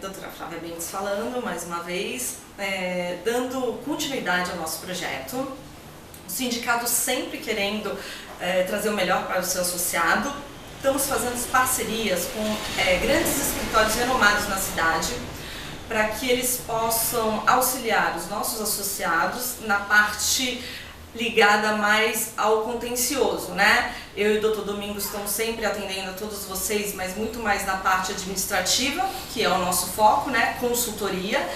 Doutora Flávia Mendes falando, mais uma vez, dando continuidade ao nosso projeto. O sindicato sempre querendo trazer o melhor para o seu associado. Estamos fazendo parcerias com grandes escritórios renomados na cidade, para que eles possam auxiliar os nossos associados na parte ligada mais ao contencioso, né? Eu e o Dr. Domingos estamos sempre atendendo a todos vocês, mas muito mais na parte administrativa, que é o nosso foco, né? Consultoria.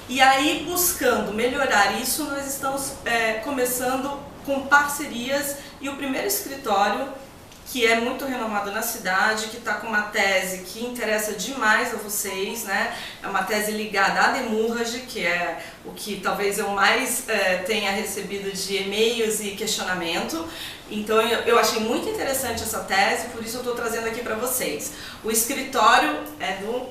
E aí, buscando melhorar isso, nós estamos começando com parcerias, e o primeiro escritório, que é muito renomado na cidade, que está com uma tese que interessa demais a vocês, né? É uma tese ligada à demurrage, que é o que talvez eu mais tenha recebido de e-mails e questionamento. Então eu achei muito interessante essa tese, por isso eu estou trazendo aqui para vocês. O escritório é do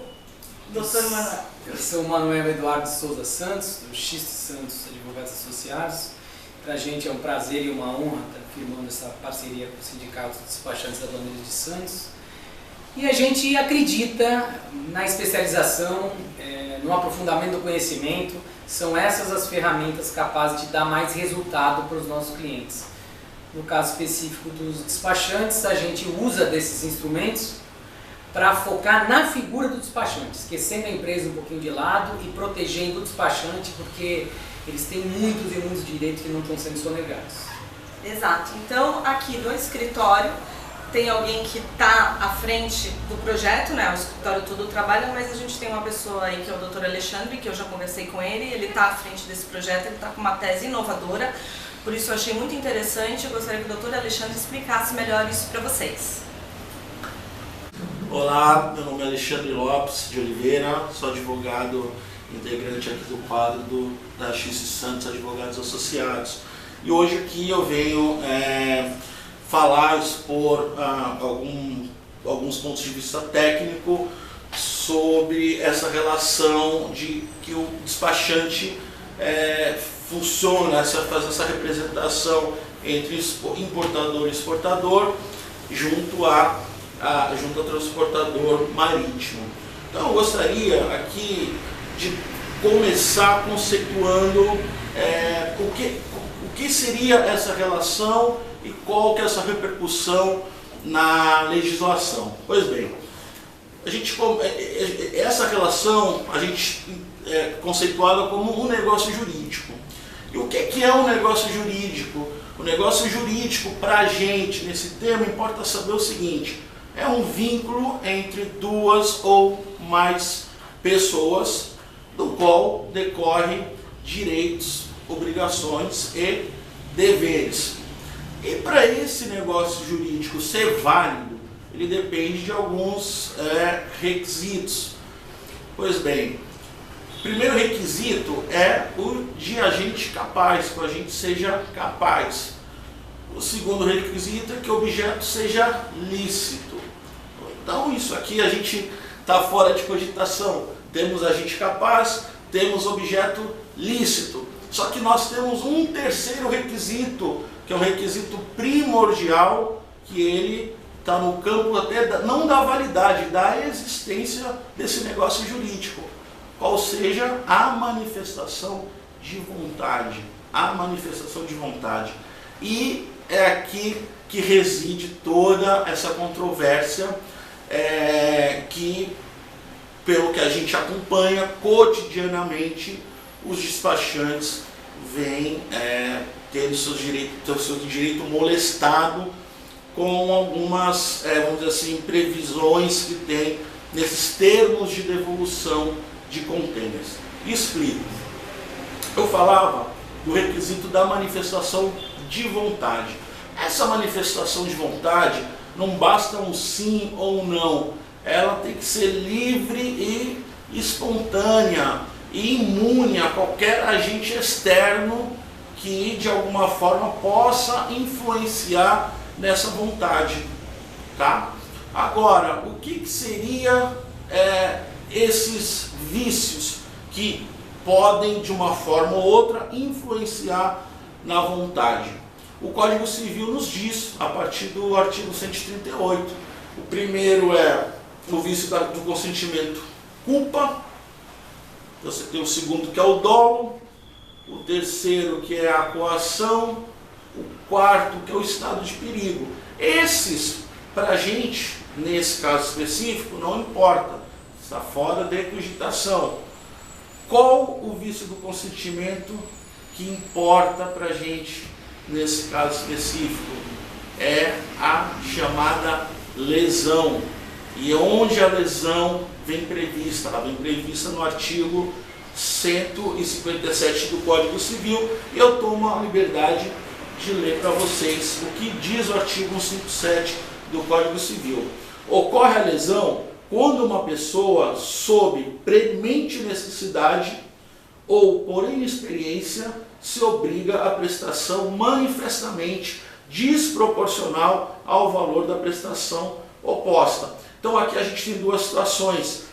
Dr. Manuel. Eu sou o Manuel Eduardo Souza Santos, do X Santos Advogados Associados. Para a gente é um prazer e uma honra estar firmando essa parceria com o Sindicato dos Despachantes Aduaneiros de Santos. E a gente acredita na especialização, no aprofundamento do conhecimento. São essas as ferramentas capazes de dar mais resultado para os nossos clientes. No caso específico dos despachantes, a gente usa desses instrumentos para focar na figura do despachante, esquecendo a empresa um pouquinho de lado e protegendo o despachante, porque eles têm muitos e muitos direitos que não estão sendo sonegados. Exato. Então, aqui no escritório, tem alguém que está à frente do projeto, né? O escritório todo trabalha, mas a gente tem uma pessoa aí que é o Dr. Alexandre, que eu já conversei com ele está à frente desse projeto, ele está com uma tese inovadora, por isso eu achei muito interessante. Eu gostaria que o Dr. Alexandre explicasse melhor isso para vocês. Olá, meu nome é Alexandre Lopes de Oliveira, sou advogado integrante aqui do quadro da X Santos Advogados Associados. E hoje aqui eu venho expor alguns pontos de vista técnico sobre essa relação de que o despachante funciona, faz essa representação entre importador e exportador junto ao transportador marítimo. Então eu gostaria aqui de começar conceituando o que seria essa relação e qual que é essa repercussão na legislação. Pois bem, essa relação a gente conceituada como um negócio jurídico. E o que é um negócio jurídico? O negócio jurídico, para a gente, nesse tema, importa saber o seguinte: é um vínculo entre duas ou mais pessoas, do qual decorrem direitos, obrigações e deveres. E para esse negócio jurídico ser válido, ele depende de alguns requisitos. Pois bem, o primeiro requisito é o de agente capaz, que o agente seja capaz. O segundo requisito é que o objeto seja lícito. Então isso aqui a gente está fora de cogitação. Temos agente capaz, temos objeto lícito. Só que nós temos um terceiro requisito, que é um requisito primordial, que ele está no campo até não da validade, da existência desse negócio jurídico. Qual seja a manifestação de vontade. A manifestação de vontade. E é aqui que reside toda essa controvérsia que, pelo que a gente acompanha cotidianamente, os despachantes vêm tendo seu direito molestado com algumas, vamos dizer assim, previsões que tem nesses termos de devolução de contêineres. Explico. Eu falava do requisito da manifestação de vontade. Essa manifestação de vontade não basta um sim ou um não. Ela tem que ser livre e espontânea e imune a qualquer agente externo que de alguma forma possa influenciar nessa vontade, tá? Agora, o que seria esses vícios que podem de uma forma ou outra influenciar na vontade? O Código Civil nos diz, a partir do artigo 138, o primeiro é o vício do consentimento, culpa, Você tem o segundo, que é o dolo, o terceiro, que é a coação, o quarto, que é o estado de perigo. Esses, para a gente, nesse caso específico, não importa, está fora da cogitação. Qual o vício do consentimento que importa para a gente nesse caso específico? É a chamada lesão. E onde a lesão vem prevista? Ela vem prevista no artigo 157 do Código Civil, e eu tomo a liberdade de ler para vocês o que diz o artigo 157 do Código Civil. Ocorre a lesão quando uma pessoa, sob premente necessidade ou por inexperiência, se obriga à prestação manifestamente desproporcional ao valor da prestação oposta. Então aqui a gente tem duas situações.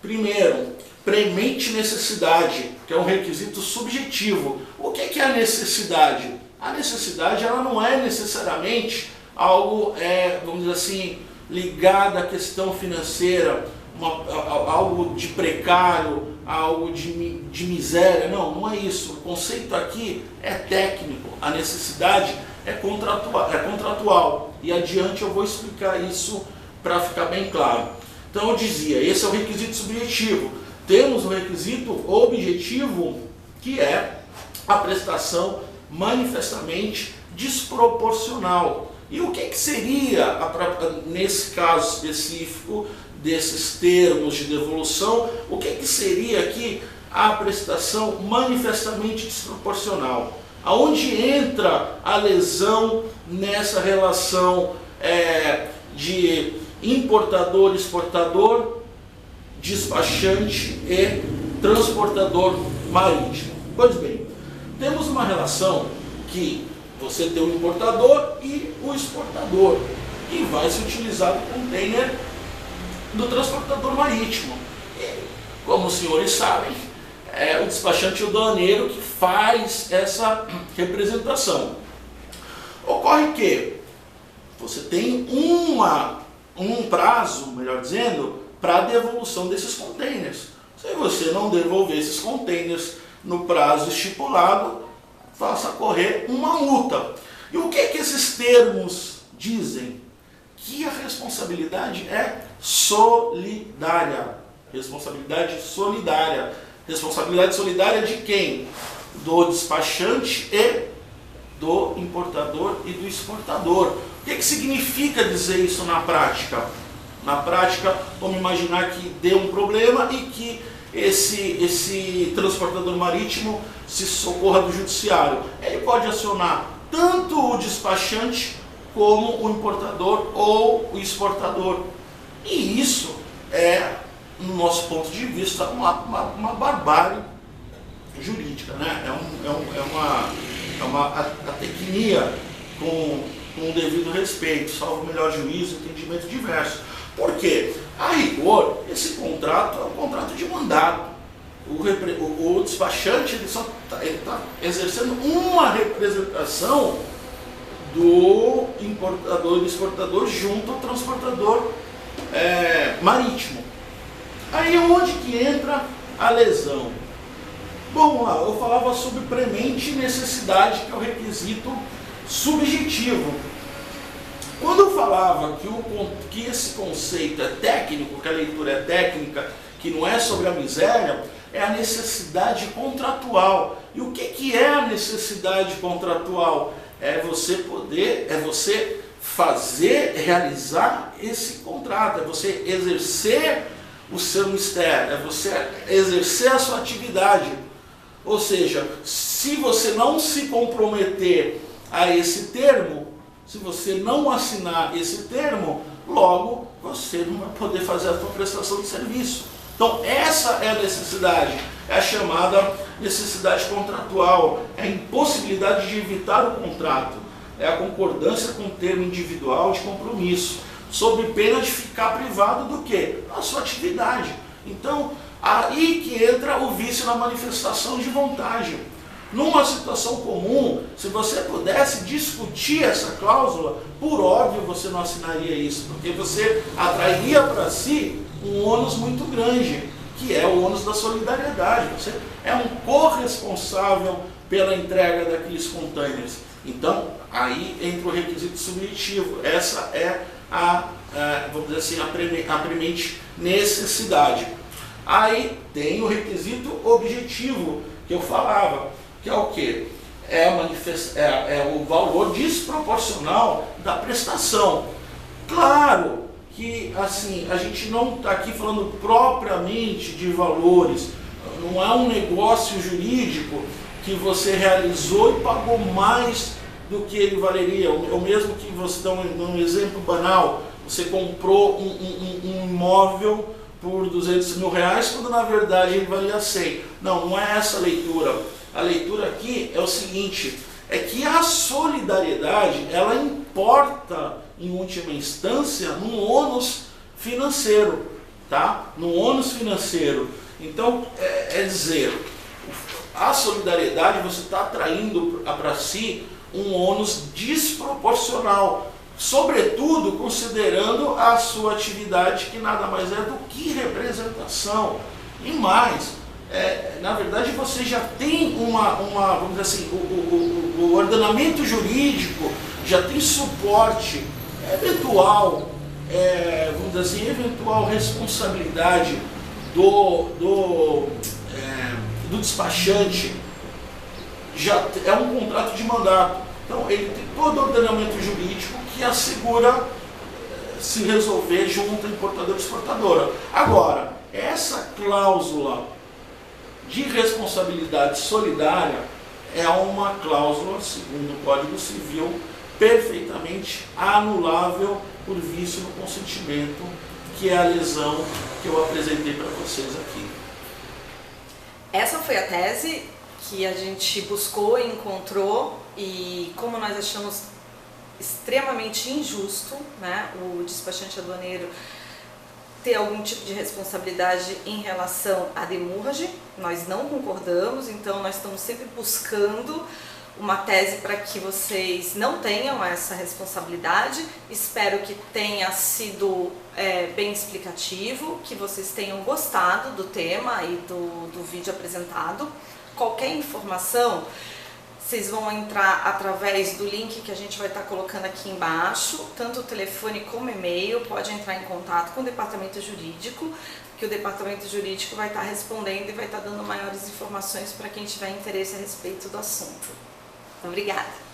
Primeiro, premente necessidade, que é um requisito subjetivo. O que é a necessidade? A necessidade, ela não é necessariamente algo, vamos dizer assim, ligado à questão financeira, algo de precário, algo de miséria. Não, não é isso. O conceito aqui é técnico. A necessidade é contratual. E adiante eu vou explicar isso para ficar bem claro. Então eu dizia, esse é o requisito subjetivo. Temos o requisito objetivo, que é a prestação manifestamente desproporcional. E o que seria, nesse caso específico, desses termos de devolução, o que seria aqui a prestação manifestamente desproporcional? Aonde entra a lesão nessa relação de importador, exportador, despachante e transportador marítimo? Pois bem, temos uma relação que você tem o importador e o exportador, e vai se utilizar o container do transportador marítimo. E, como os senhores sabem, é o despachante e o aduaneiro que faz essa representação. Ocorre que você tem um prazo, melhor dizendo, para a devolução desses containers. Se você não devolver esses containers no prazo estipulado, faça correr uma multa. E o que esses termos dizem? Que a responsabilidade é solidária. Responsabilidade solidária. Responsabilidade solidária de quem? Do despachante e do importador e do exportador. O que significa dizer isso na prática? Na prática, vamos imaginar que deu um problema e que esse transportador marítimo se socorra do judiciário. Ele pode acionar tanto o despachante como o importador ou o exportador. E isso é, no nosso ponto de vista, uma barbárie jurídica, né? É uma atecnia com o devido respeito, salvo o melhor juízo e entendimento diverso. Por quê? A rigor, esse contrato é um contrato de mandato. O despachante ele está exercendo uma representação do importador e do exportador junto ao transportador marítimo. Aí onde que entra a lesão? Vamos lá, eu falava sobre premente necessidade, que é o requisito subjetivo. Quando eu falava que esse conceito é técnico, que a leitura é técnica, que não é sobre a miséria, é a necessidade contratual. E o que é a necessidade contratual? É você realizar esse contrato, é você exercer o seu mistério, é você exercer a sua atividade. Ou seja, se você não se comprometer a esse termo, se você não assinar esse termo, logo você não vai poder fazer a sua prestação de serviço. Então essa é a necessidade, é a chamada necessidade contratual, é a impossibilidade de evitar o contrato, é a concordância com o termo individual de compromisso, sob pena de ficar privado do quê? Da sua atividade. Então, aí que entra o vício na manifestação de vontade. Numa situação comum, se você pudesse discutir essa cláusula, por óbvio você não assinaria isso, porque você atrairia para si um ônus muito grande, que é o ônus da solidariedade. Você é um corresponsável pela entrega daqueles containers. Então, aí entra o requisito subjetivo. Essa é vamos dizer assim, a premente necessidade. Aí tem o requisito objetivo, que eu falava, que é o quê? É o valor desproporcional da prestação. Claro que assim, a gente não está aqui falando propriamente de valores, não é um negócio jurídico que você realizou e pagou mais do que ele valeria. O mesmo que você dá um exemplo banal, você comprou um imóvel por 200 mil reais, quando na verdade ele valia 100. Não é essa a leitura. A leitura aqui é o seguinte, é que a solidariedade, ela importa, em última instância, no ônus financeiro, tá? No ônus financeiro. Então, é dizer, a solidariedade, você está atraindo para si um ônus desproporcional, sobretudo considerando a sua atividade, que nada mais é do que representação. E mais, na verdade você já tem vamos dizer assim, o ordenamento jurídico já tem suporte eventual, vamos dizer assim, eventual responsabilidade do despachante, já é um contrato de mandato. Então ele tem todo o ordenamento jurídico que assegura se resolver junto à importadora e exportadora. Agora, essa cláusula de responsabilidade solidária é uma cláusula, segundo o Código Civil, perfeitamente anulável por vício no consentimento, que é a lesão que eu apresentei para vocês aqui. Essa foi a tese que a gente buscou e encontrou, e como nós achamos extremamente injusto, né, o despachante aduaneiro ter algum tipo de responsabilidade em relação à demurragem, nós não concordamos, então nós estamos sempre buscando uma tese para que vocês não tenham essa responsabilidade. Espero que tenha sido bem explicativo, que vocês tenham gostado do tema e do vídeo apresentado. Qualquer informação, vocês vão entrar através do link que a gente vai estar colocando aqui embaixo, tanto o telefone como o e-mail, pode entrar em contato com o departamento jurídico, que o departamento jurídico vai estar respondendo e vai estar dando maiores informações para quem tiver interesse a respeito do assunto. Obrigada!